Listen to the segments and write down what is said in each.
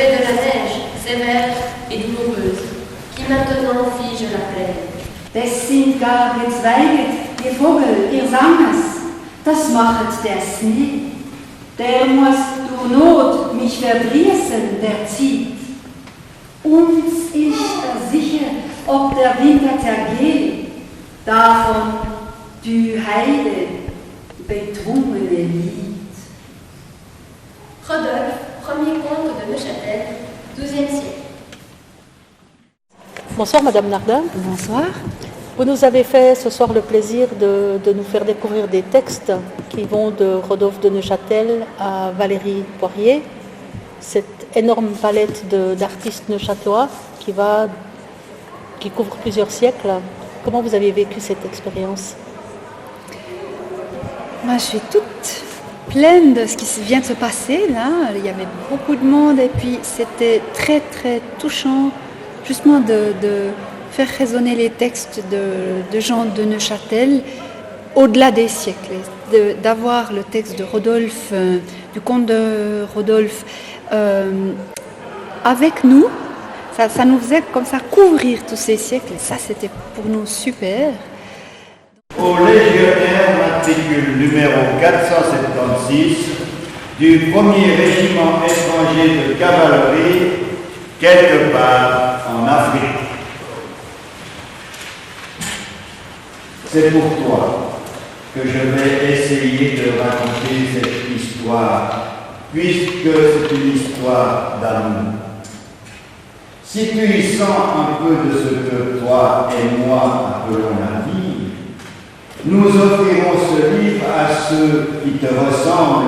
De la neige, sévère et douloureuse, qui maintenant fige la plaine. Des sind gar gezweiget, ihr Vogel, ihr Sanges, das machet der Schnee. Der muss durch Not mich verdrießen, der zieht. Uns ist sicher, ob der Winter zergeht, davon du Heide betrungene Lied. Rodolphe, premier comte de Neuchâtel, XIIe siècle. Bonsoir Madame Nardin. Bonsoir. Vous nous avez fait ce soir le plaisir de nous faire découvrir des textes qui vont de Rodolphe de Neuchâtel à Valérie Poirier, cette énorme palette d'artistes neuchâtelois qui couvre plusieurs siècles. Comment vous avez vécu cette expérience? Moi, je suis toute pleine de ce qui vient de se passer là. Il y avait beaucoup de monde et puis c'était très très touchant justement de faire résonner les textes de gens de Neuchâtel au-delà des siècles, d'avoir le texte de Rodolphe, du comte de Rodolphe avec nous. Ça nous faisait comme ça couvrir tous ces siècles et ça c'était pour nous super. Au légionnaire matricule numéro 476 du 1er régiment étranger de cavalerie, quelque part en Afrique. C'est pour toi que je vais essayer de raconter cette histoire, puisque c'est une histoire d'amour. Si tu y sens un peu de ce que toi et moi appelons la vie, nous offrirons ce livre à ceux qui te ressemblent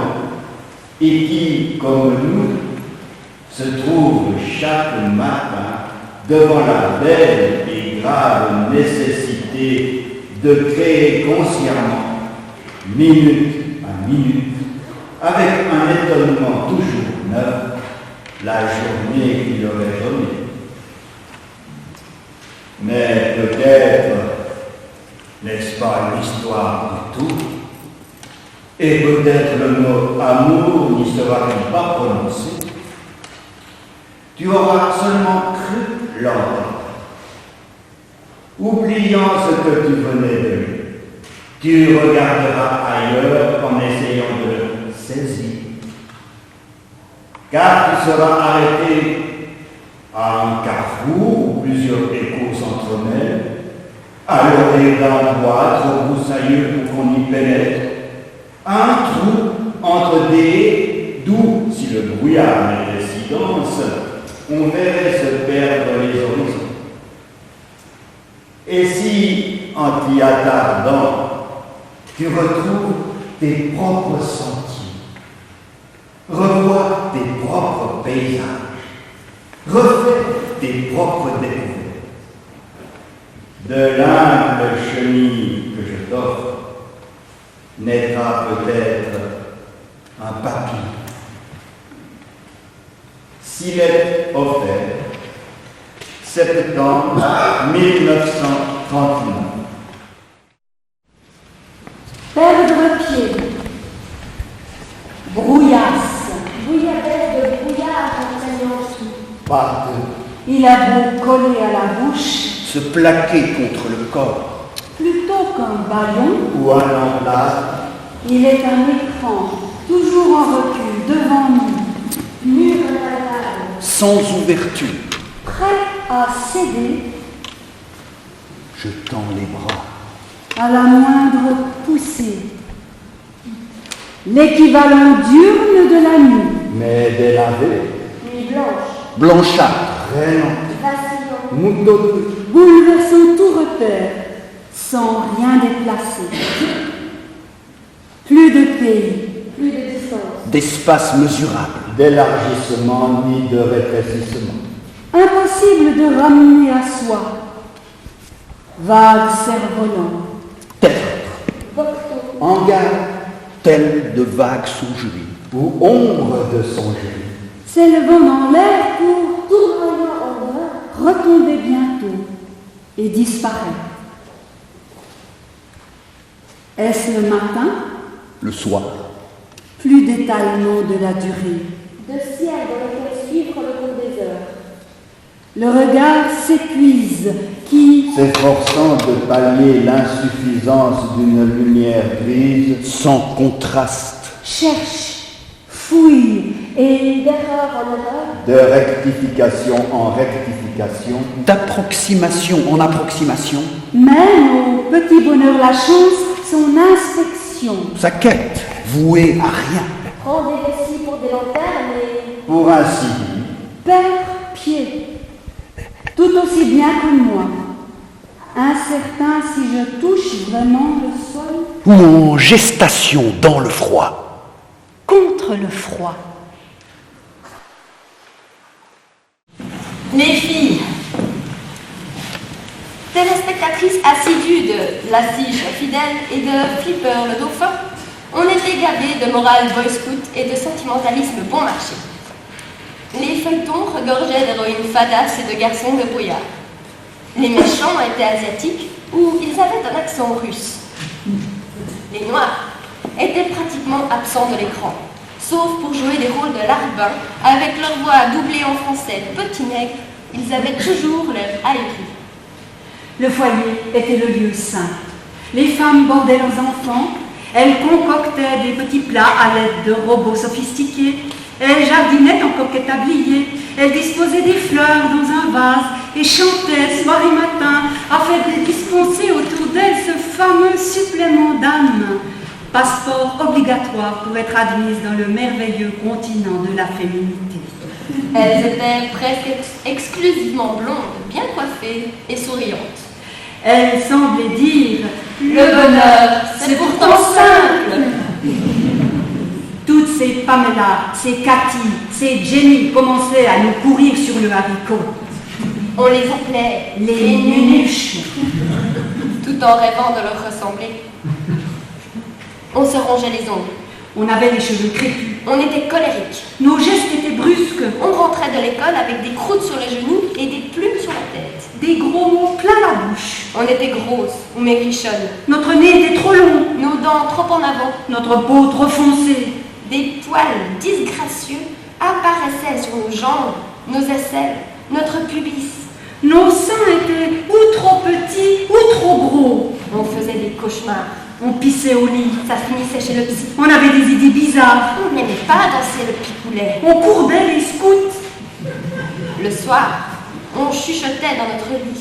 et qui, comme nous, se trouvent chaque matin devant la belle et grave nécessité de créer consciemment, minute à minute, avec un étonnement toujours neuf, la journée qui leur est donnée. Mais peut-être, n'est-ce pas une histoire de tout? Et peut-être le mot amour n'y sera-t-il pas prononcé? Tu auras seulement cru l'entendre. Oubliant ce que tu venais de lui, tu regarderas ailleurs en essayant de le saisir. Car tu seras arrêté à un carrefour où plusieurs échos s'entremêlent, à l'oreille d'un bois trop broussailleux pour qu'on y pénètre, un trou entre des haies d'où, si le brouillard n'était si dense, on verrait se perdre les horizons. Et si, en t'y attardant, tu retrouves tes propres sentiers, revois tes propres paysages, refais tes propres découvertes, de l'humble chenille que je t'offre, naîtra peut-être un papillon. S'il est offert, septembre 1939. Perdre pied, brouillasse, bouillabaisse de brouillard enseignant sous. Partout. Il a beau coller à la bouche, Se plaquer contre le corps. plutôt qu'un ballon, Ou un emplâtre. il est un écran, toujours en recul, devant nous, mur intérieur, Sans ouverture. prêt à céder Je tends les bras. à la moindre poussée. L'équivalent diurne de la nuit, Mais délavé. Nuit blanche, Blanchâtre. Traînant. vacillant, Moutonneux. bouleversant tout repère, sans rien déplacer. Plus de pays, plus de distance, D'espace mesurable. D'élargissement ni de rétrécissement. impossible de ramener à soi. Vague cerf-volant, Terre. Vauxhall, Hangar. Tel de vagues songeries. Ou ombre de songeries. s'élevant dans l'air pour tournoyant en vain, retomber bientôt et disparaître. Est-ce le matin? Le soir. Plus d'étalement de la durée. de ciel dans lequel suivre le cours des heures. Le regard s'épuise, qui, s'efforçant de pallier l'insuffisance d'une lumière grise, sans contraste, cherche, fouille et D'erreur en erreur, de rectification en rectification, d'approximation en approximation, mène au petit bonheur la chance son inspection. sa quête vouée à rien. prend des récits pour des lanternes et pour ainsi dire, Père pied, tout aussi bien que moi, incertain si je touche vraiment le sol. Ou en gestation dans le froid. Contre le froid. les filles. Téléspectatrices assidues de La Sige fidèle et de Flipper le dauphin, on était gavées de morale boy scout et de sentimentalisme bon marché. Les feuilletons regorgeaient d'héroïnes fadas et de garçons de brouillard. Les méchants étaient asiatiques ou ils avaient un accent russe. Les noirs étaient pratiquement absents de l'écran, sauf pour jouer des rôles de larbins avec leur voix doublée en français petit nègre, ils avaient toujours l'air ahuri. Le foyer était le lieu saint. Les femmes bordaient leurs enfants, elles concoctaient des petits plats à l'aide de robots sophistiqués, elles jardinaient en coquette tablier, elles disposaient des fleurs dans un vase et chantaient soir et matin afin de dispenser autour d'elles ce fameux supplément d'âme, passeport obligatoire pour être admise dans le merveilleux continent de la féminité. Elles étaient presque exclusivement blondes, bien coiffées et souriantes. Elles semblaient dire « Le bonheur, c'est pourtant simple !» Toutes ces Pamela, ces Cathy, ces Jenny commençaient à nous courir sur le haricot. On les appelait Les nunuches. tout en rêvant de leur ressembler. On se rongeait les ongles, On avait les cheveux crépus. on était colériques. Nos gestes étaient brusques. On rentrait de l'école avec des croûtes sur les genoux et des plumes sur la tête. Des gros mots plein la bouche. On était grosses ou maigrichonnes, Notre nez était trop long. nos dents trop en avant. Notre peau trop foncée. Des poils disgracieux apparaissaient sur nos jambes, nos aisselles, notre pubis. Nos seins étaient ou trop petits ou trop gros. On faisait des cauchemars. On pissait au lit. Ça finissait chez le psy. On avait des idées bizarres. On n'aimait pas danser le picoulet. On courbait les scouts. Le soir, on chuchotait dans notre lit.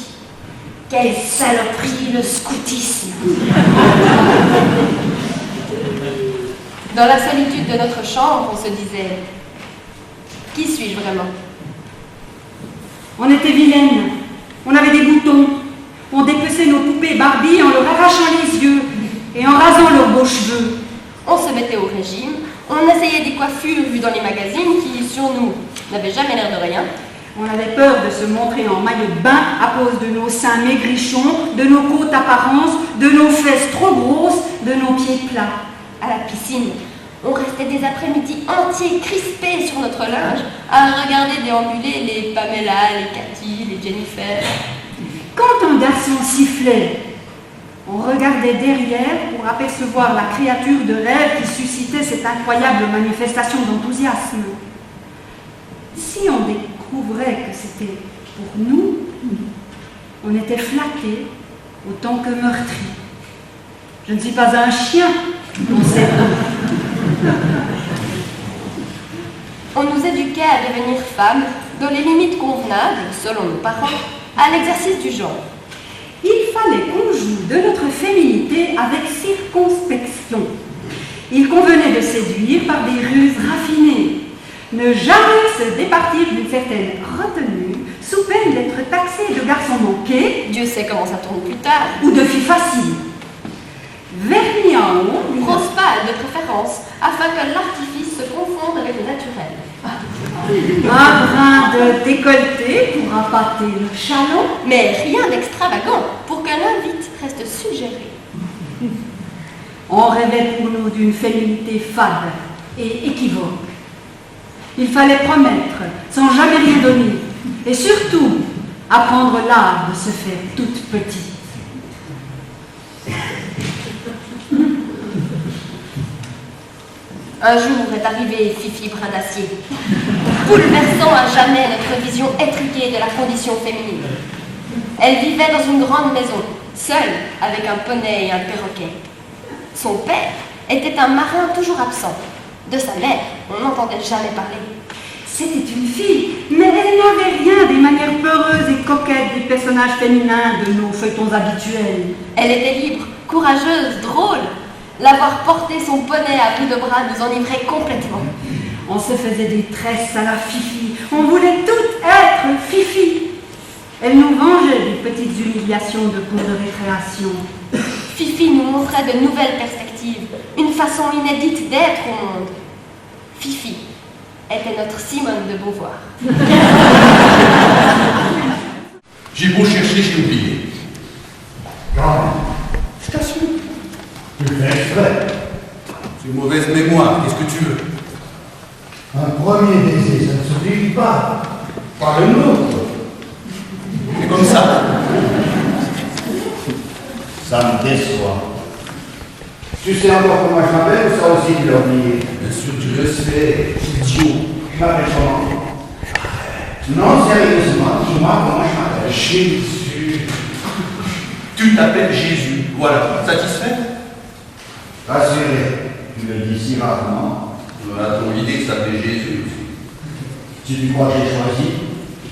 Quelle saloperie le scoutisme! Dans la solitude de notre chambre, on se disait: qui suis-je vraiment? On était vilaines. On avait des boutons. On dépeçait nos poupées Barbie en leur arrachant les yeux et en rasant leurs beaux cheveux. On se mettait au régime, on essayait des coiffures vues dans les magazines qui, sur nous, n'avaient jamais l'air de rien. On avait peur de se montrer en maillot de bain à cause de nos seins maigrichons, de nos côtes apparences, de nos fesses trop grosses, de nos pieds plats. À la piscine, on restait des après-midi entiers crispés sur notre linge à regarder déambuler les Pamela, les Cathy, les Jennifer. Quand un garçon sifflait, on regardait derrière pour apercevoir la créature de rêve qui suscitait cette incroyable manifestation d'enthousiasme. Si on découvrait que c'était pour nous, on était flattés autant que meurtris. Je ne suis pas un chien, on sait pas. On nous éduquait à devenir femmes dans les limites convenables, selon nos parents, à l'exercice du genre. Il fallait qu'on joue de notre féminité avec circonspection. Il convenait de séduire par des ruses raffinées. Ne jamais se départir d'une certaine retenue, sous peine d'être taxé de garçon manqué Dieu sait comment ça tourne plus tard. ou de fille facile. Vernis en haut, Rose pâle de préférence, afin que l'artifice se confonde avec le naturel. un brin de décolleté pour appâter le chaland. Mais rien d'extravagant, pour que l'invite reste suggéré. On rêvait pour nous d'une féminité fade et équivoque. Il fallait promettre, sans jamais rien donner, et surtout apprendre l'art de se faire toute petite. Un jour est arrivé Fifi Brin d'Acier, bouleversant à jamais notre vision étriquée de la condition féminine. Elle vivait dans une grande maison, seule, avec un poney et un perroquet. Son père était un marin toujours absent. De sa mère, on n'entendait jamais parler. C'était une fille, mais elle n'avait rien des manières peureuses et coquettes des personnages féminins de nos feuilletons habituels. Elle était libre, courageuse, drôle. L'avoir porté son poney à bout de bras nous enivrait complètement. On se faisait des tresses à la Fifi. On voulait toutes être Fifi. Elle nous vengeait des petites humiliations de cours de récréation. Fifi nous montrait de nouvelles perspectives, une façon inédite d'être au monde. Fifi était notre Simone de Beauvoir. J'ai beau chercher, j'ai oublié. Quand même. Je t'assure. Tu fais exprès. C'est une mauvaise mémoire, qu'est-ce que tu veux? Un premier baiser, ça ne se suffit pas. Pas le nôtre. C'est comme ça. Ça me déçoit. Tu sais encore comment je m'appelle ou ça aussi tu l'as oublié? Bien sûr, tu le sais. Idiot. Je m'appelle comment? Non, sérieusement, dis-moi comment je m'appelle. Jésus. Tu t'appelles Jésus. Voilà. Satisfait? Rassuré, tu le dis si rarement. Ton idée que ça s'appelait Jésus aussi. Si tu crois que j'ai choisi,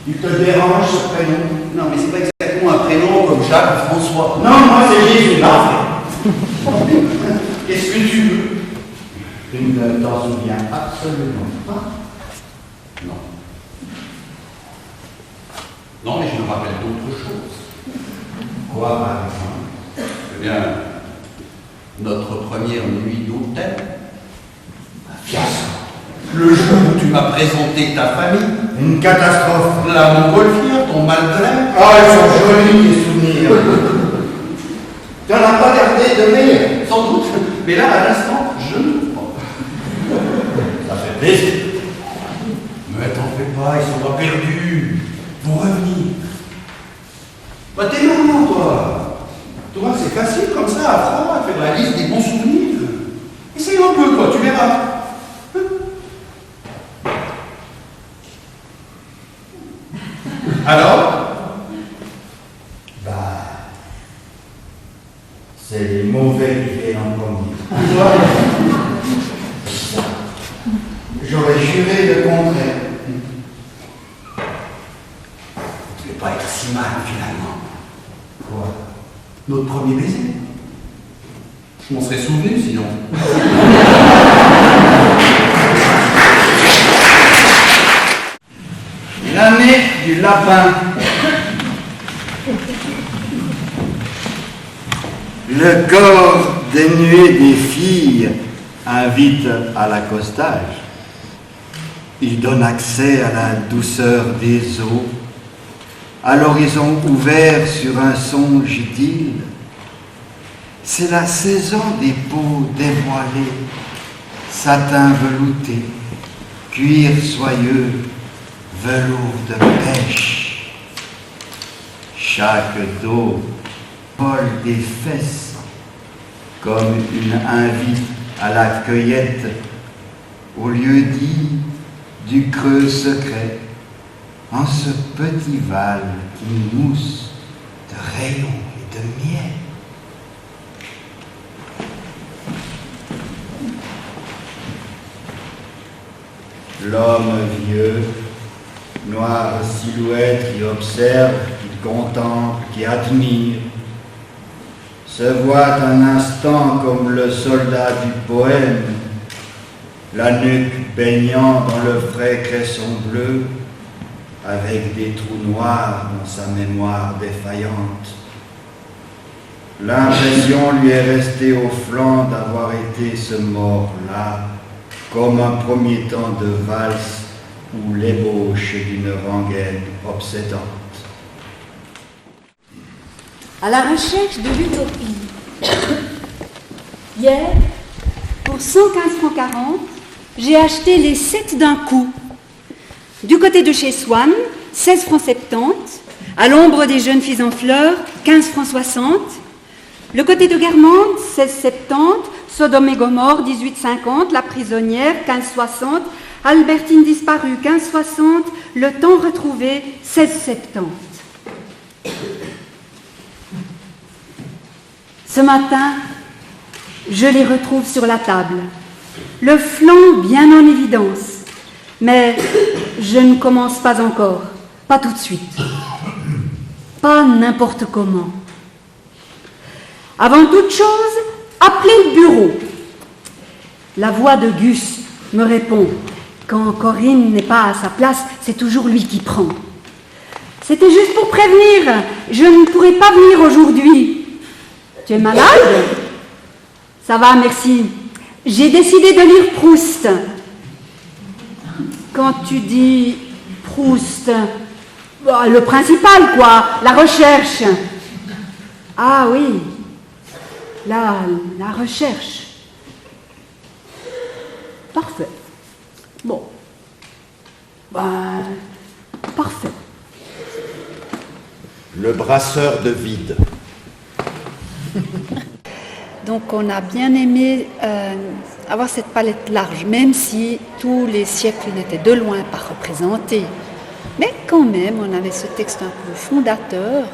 il te dérange ce prénom? Non, mais c'est pas exactement un prénom comme Jacques ou François. Non, moi c'est Jésus, là. Qu'est-ce que tu veux? Tu ne t'en souviens absolument pas? Non. Non, mais je me rappelle d'autres choses. Quoi, par exemple? Eh bien, notre première nuit d'hôtel. Un fiasco. Le jour où tu m'as présenté ta famille. Une catastrophe. La montgolfière, ton mal de l'air. Oh, ils sont jolis, les souvenirs. Tu n'en as pas gardé de meilleurs. Sans doute. Mais là, à l'instant, je ne crois pas. Ça fait plaisir. Mais t'en fais pas, ils sont pas perdus. Vont revenir. Bah t'es marrant, toi. Toi, c'est facile comme ça, à froid, faire la liste des bons souvenirs. Essaye un peu, toi, tu verras. Alors? Bah, c'est les mauvais qui viennent en premier. J'aurais juré le contraire. Tu ne vais pas être si mal, finalement. Quoi? Notre premier baiser. Je m'en serais souvenu, sinon. L'année du lapin. Le corps dénué des filles invite à l'accostage. Il donne accès à la douceur des eaux, à l'horizon ouvert sur un songe idylle. C'est la saison des peaux dévoilées, satin velouté, cuir soyeux, velours de pêche. Chaque dos vole des fesses, comme une invite à la cueillette, au lieu dit du creux secret, en ce petit val qui mousse de rayons et de miel. L'homme vieux, noire silhouette qui observe, qui contemple, qui admire, se voit un instant comme le soldat du poème, la nuque baignant dans le frais cresson bleu, avec des trous noirs dans sa mémoire défaillante. L'impression lui est restée au flanc d'avoir été ce mort-là, comme un premier temps de valse ou l'ébauche d'une rengaine obsédante. À la recherche de l'utopie. Hier, pour 115 francs 40, j'ai acheté les 7 d'un coup. Du côté de chez Swann, 16 francs 70. À l'ombre des jeunes filles en fleurs, 15 francs 60. Le côté de Guermantes, 16,70. Sodome et Gomorre, 1850, La prisonnière, 1560, Albertine disparue, 1560, Le temps retrouvé, 1670. Ce matin, je les retrouve sur la table, le flanc bien en évidence, mais je ne commence pas encore, pas tout de suite, pas n'importe comment. Avant toute chose, appelez le bureau. La voix de Gus me répond. Quand Corinne n'est pas à sa place, c'est toujours lui qui prend. C'était juste pour prévenir, je ne pourrai pas venir aujourd'hui. Tu es malade? Ça va, merci. J'ai décidé de lire Proust. Quand tu dis Proust, le principal, quoi, la recherche. Ah oui, la recherche. Parfait. Bon. Parfait. Le brasseur de vide. Donc on a bien aimé avoir cette palette large, même si tous les siècles n'étaient de loin pas représentés. Mais quand même, on avait ce texte un peu fondateur,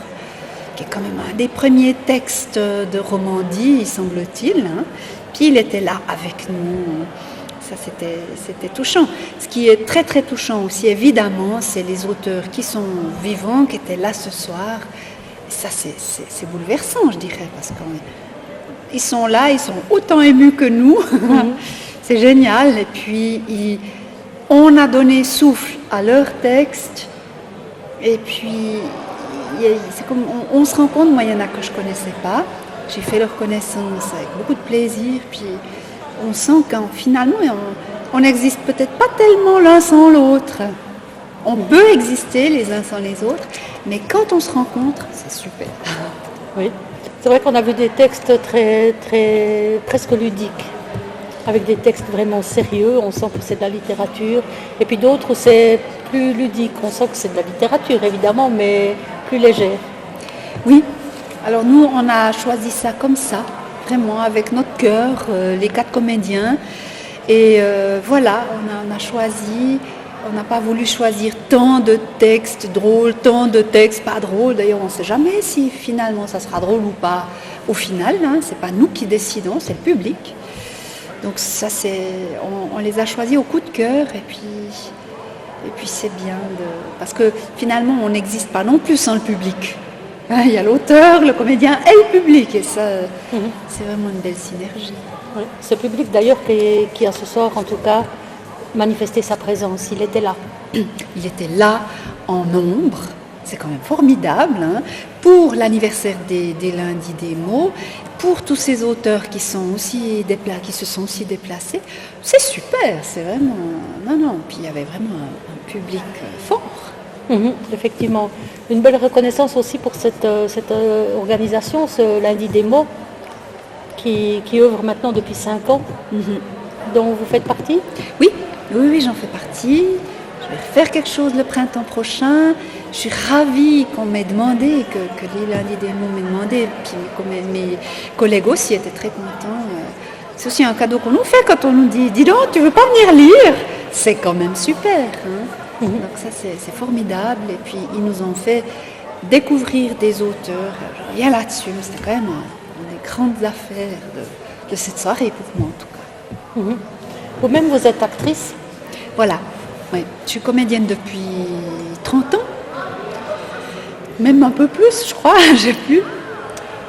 qui est quand même un des premiers textes de Romandie, semble-t-il. Hein. Puis il était là avec nous. Ça, c'était touchant. Ce qui est très, très touchant aussi, évidemment, c'est les auteurs qui sont vivants, qui étaient là ce soir. Et ça, c'est bouleversant, je dirais, parce qu'ils sont là, ils sont autant émus que nous. C'est génial. Et puis, on a donné souffle à leur texte. Et puis, c'est comme, on se rend compte, moi, il y en a que je ne connaissais pas. J'ai fait leur connaissance avec beaucoup de plaisir. Puis, on sent qu'en finalement, on n'existe peut-être pas tellement l'un sans l'autre. On peut exister les uns sans les autres, mais quand on se rencontre, c'est super. Oui, c'est vrai qu'on a vu des textes presque ludiques, avec des textes vraiment sérieux, on sent que c'est de la littérature, et puis d'autres où c'est plus ludique, on sent que c'est de la littérature évidemment, mais plus légère. Oui, alors nous on a choisi ça comme ça, vraiment avec notre cœur, les 4 comédiens, et voilà, on a choisi. On n'a pas voulu choisir tant de textes drôles, tant de textes pas drôles. D'ailleurs, on ne sait jamais si finalement ça sera drôle ou pas. Au final, hein, ce n'est pas nous qui décidons, c'est le public. Donc ça, on les a choisis au coup de cœur. Et puis c'est bien, parce que finalement, on n'existe pas non plus sans le public. Hein, il y a l'auteur, le comédien et le public. Et ça, c'est vraiment une belle synergie. Oui. Ce public d'ailleurs qui a ce soir, en tout cas, manifester sa présence, il était là. Il était là en nombre, c'est quand même formidable, hein, pour l'anniversaire des lundis des mots, pour tous ces auteurs qui se sont aussi déplacés. C'est super, c'est vraiment... Non, puis il y avait vraiment un public fort. Effectivement. Une belle reconnaissance aussi pour cette organisation, ce lundi des mots, qui œuvre maintenant depuis 5 ans, dont vous faites partie. Oui, j'en fais partie. Je vais faire quelque chose le printemps prochain. Je suis ravie qu'on m'ait demandé, que les lundis des mots m'aient demandé. Puis mes collègues aussi étaient très contents. C'est aussi un cadeau qu'on nous fait quand on nous dit « Dis donc, tu veux pas venir lire ?» C'est quand même super. Hein. Donc ça, c'est formidable. Et puis, ils nous ont fait découvrir des auteurs. Je reviens là-dessus. C'était quand même une des grandes affaires de cette soirée, pour moi en tout cas. Vous-même, vous êtes actrice? Voilà, oui. Je suis comédienne depuis 30 ans, même un peu plus, je crois, j'ai plus.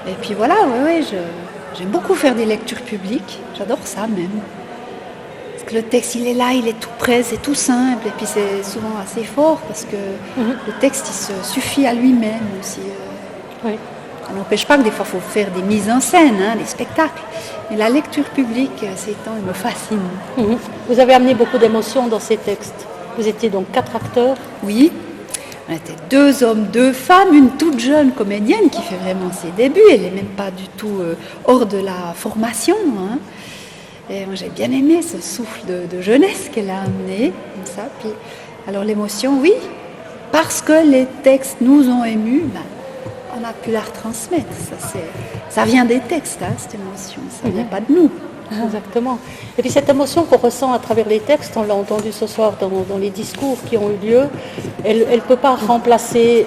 Et puis voilà, j'aime beaucoup faire des lectures publiques, j'adore ça même. Parce que le texte, il est là, il est tout près, c'est tout simple, et puis c'est souvent assez fort, parce que le texte, il se suffit à lui-même aussi. Oui. Ça n'empêche pas que des fois, il faut faire des mises en scène, des spectacles. Mais la lecture publique, ces temps, elle me fascine. Vous avez amené beaucoup d'émotions dans ces textes. Vous étiez donc 4 acteurs. Oui, on était 2 hommes, 2 femmes, une toute jeune comédienne qui fait vraiment ses débuts. Elle n'est même pas du tout hors de la formation. Hein. Et moi, j'ai bien aimé ce souffle de jeunesse qu'elle a amené, comme ça. Puis, alors l'émotion, oui, parce que les textes nous ont émus, on a pu la retransmettre. Ça vient des textes, cette émotion. Ça ne vient pas de nous. Exactement. Et puis cette émotion qu'on ressent à travers les textes, on l'a entendu ce soir dans les discours qui ont eu lieu, elle ne peut pas remplacer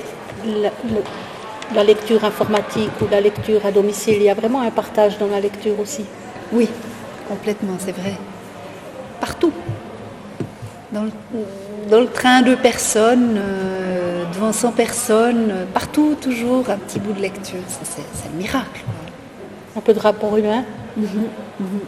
la lecture informatique ou la lecture à domicile. Il y a vraiment un partage dans la lecture aussi. Oui, complètement, c'est vrai. Partout. Dans le train, 2 personnes, devant 100 personnes, partout, toujours un petit bout de lecture. C'est le miracle. Un peu de rapport humain. Mhm, mhm.